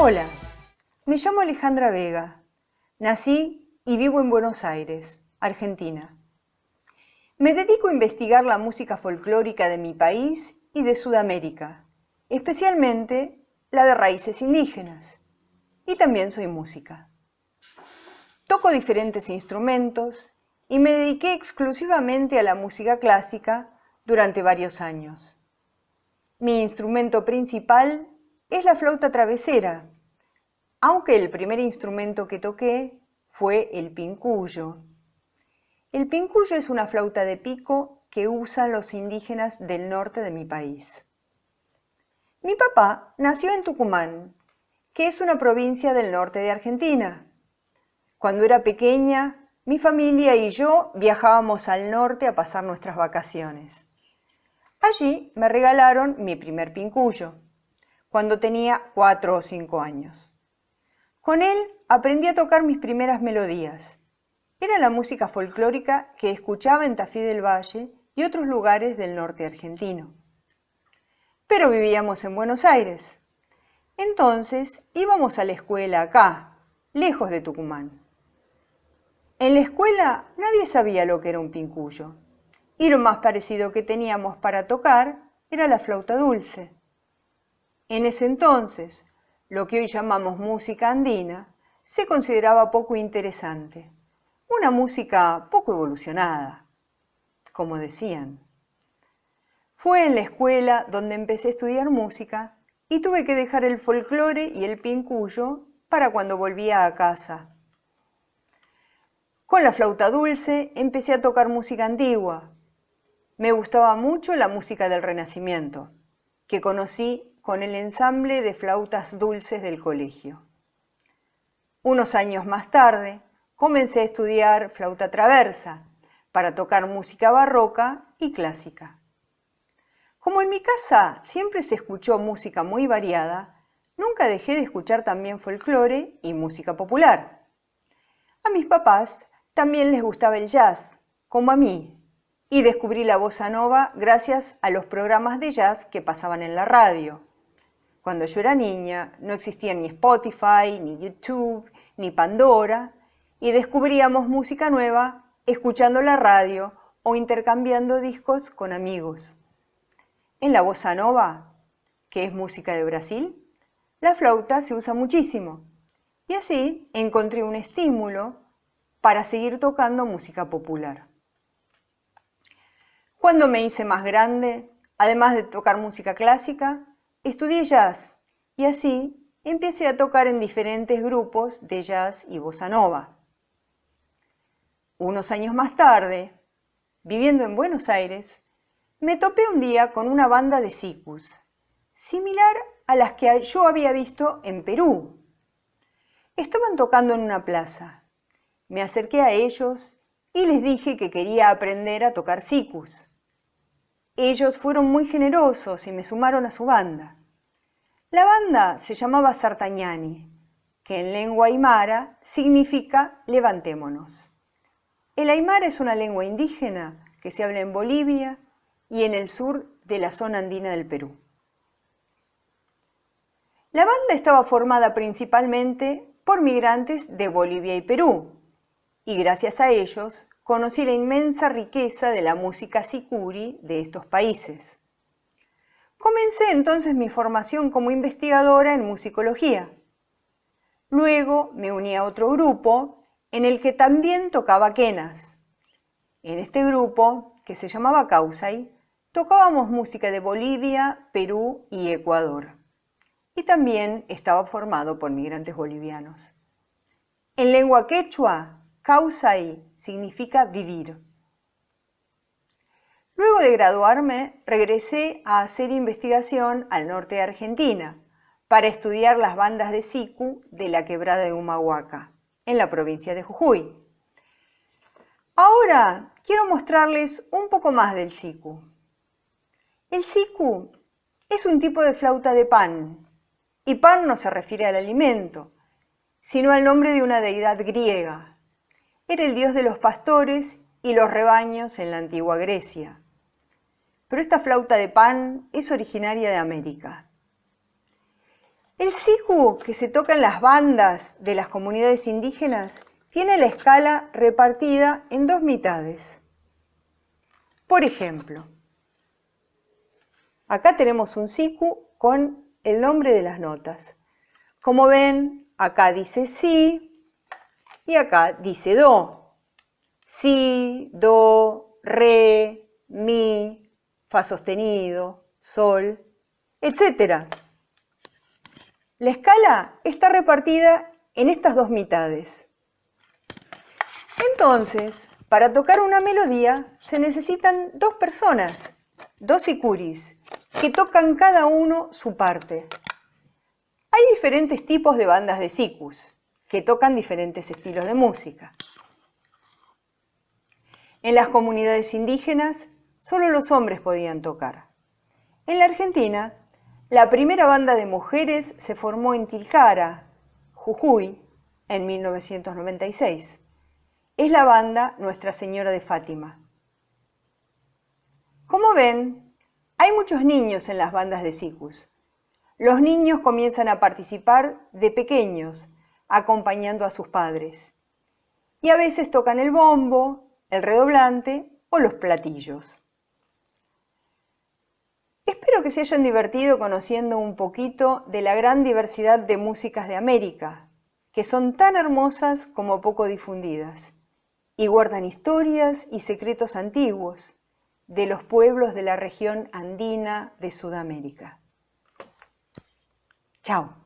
Hola, me llamo Alejandra Vega. Nací y vivo en Buenos Aires, Argentina. Me dedico a investigar la música folclórica de mi país y de Sudamérica, especialmente la de raíces indígenas. Y también soy música. Toco diferentes instrumentos y me dediqué exclusivamente a la música clásica durante varios años. Mi instrumento principal es la flauta travesera, aunque el primer instrumento que toqué fue el pincuyo. El pincuyo es una flauta de pico que usan los indígenas del norte de mi país. Mi papá nació en Tucumán, que es una provincia del norte de Argentina. Cuando era pequeña, mi familia y yo viajábamos al norte a pasar nuestras vacaciones. Allí me regalaron mi primer pincuyo, cuando tenía 4 o 5 años. Con él aprendí a tocar mis primeras melodías. Era la música folclórica que escuchaba en Tafí del Valle y otros lugares del norte argentino. Pero vivíamos en Buenos Aires. Entonces íbamos a la escuela acá, lejos de Tucumán. En la escuela nadie sabía lo que era un pincuyo, y lo más parecido que teníamos para tocar era la flauta dulce. En ese entonces, lo que hoy llamamos música andina se consideraba poco interesante, una música poco evolucionada, como decían. Fue en la escuela donde empecé a estudiar música y tuve que dejar el folclore y el pincuyo para cuando volvía a casa. Con la flauta dulce empecé a tocar música antigua. Me gustaba mucho la música del Renacimiento, que conocí con el ensamble de flautas dulces del colegio. Unos años más tarde, comencé a estudiar flauta traversa para tocar música barroca y clásica. Como en mi casa siempre se escuchó música muy variada, nunca dejé de escuchar también folclore y música popular. A mis papás también les gustaba el jazz, como a mí, y descubrí la bossa nova gracias a los programas de jazz que pasaban en la radio. Cuando yo era niña no existían ni Spotify, ni YouTube, ni Pandora, y descubríamos música nueva escuchando la radio o intercambiando discos con amigos. En la bossa nova, que es música de Brasil, la flauta se usa muchísimo, y así encontré un estímulo para seguir tocando música popular. Cuando me hice más grande, además de tocar música clásica, estudié jazz y así empecé a tocar en diferentes grupos de jazz y bossa nova. Unos años más tarde, viviendo en Buenos Aires, me topé un día con una banda de sikus, similar a las que yo había visto en Perú. Estaban tocando en una plaza. Me acerqué a ellos y les dije que quería aprender a tocar sikus. Ellos fueron muy generosos y me sumaron a su banda. La banda se llamaba Sartañani, que en lengua aymara significa levantémonos. El aymara es una lengua indígena que se habla en Bolivia y en el sur de la zona andina del Perú. La banda estaba formada principalmente por migrantes de Bolivia y Perú, y gracias a ellos conocí la inmensa riqueza de la música sicuri de estos países. Comencé entonces mi formación como investigadora en musicología. Luego me uní a otro grupo en el que también tocaba quenas. En este grupo, que se llamaba Causay, tocábamos música de Bolivia, Perú y Ecuador. Y también estaba formado por migrantes bolivianos. En lengua quechua, Causay significa vivir. Luego de graduarme, regresé a hacer investigación al norte de Argentina para estudiar las bandas de siku de la quebrada de Humahuaca, en la provincia de Jujuy. Ahora quiero mostrarles un poco más del siku. El siku es un tipo de flauta de pan, y pan no se refiere al alimento, sino al nombre de una deidad griega. Era el dios de los pastores y los rebaños en la antigua Grecia. Pero esta flauta de pan es originaria de América. El siku que se toca en las bandas de las comunidades indígenas tiene la escala repartida en dos mitades. Por ejemplo, acá tenemos un siku con el nombre de las notas. Como ven, acá dice si y acá dice do. Si, do, re, mi, fa sostenido, sol, etc. La escala está repartida en estas dos mitades. Entonces, para tocar una melodía se necesitan dos personas, dos sikuris, que tocan cada uno su parte. Hay diferentes tipos de bandas de sikus, que tocan diferentes estilos de música. En las comunidades indígenas, solo los hombres podían tocar. En la Argentina, la primera banda de mujeres se formó en Tilcara, Jujuy, en 1996. Es la banda Nuestra Señora de Fátima. Como ven, hay muchos niños en las bandas de sikus. Los niños comienzan a participar de pequeños, acompañando a sus padres. Y a veces tocan el bombo, el redoblante o los platillos. Espero que se hayan divertido conociendo un poquito de la gran diversidad de músicas de América, que son tan hermosas como poco difundidas, y guardan historias y secretos antiguos de los pueblos de la región andina de Sudamérica. Chao.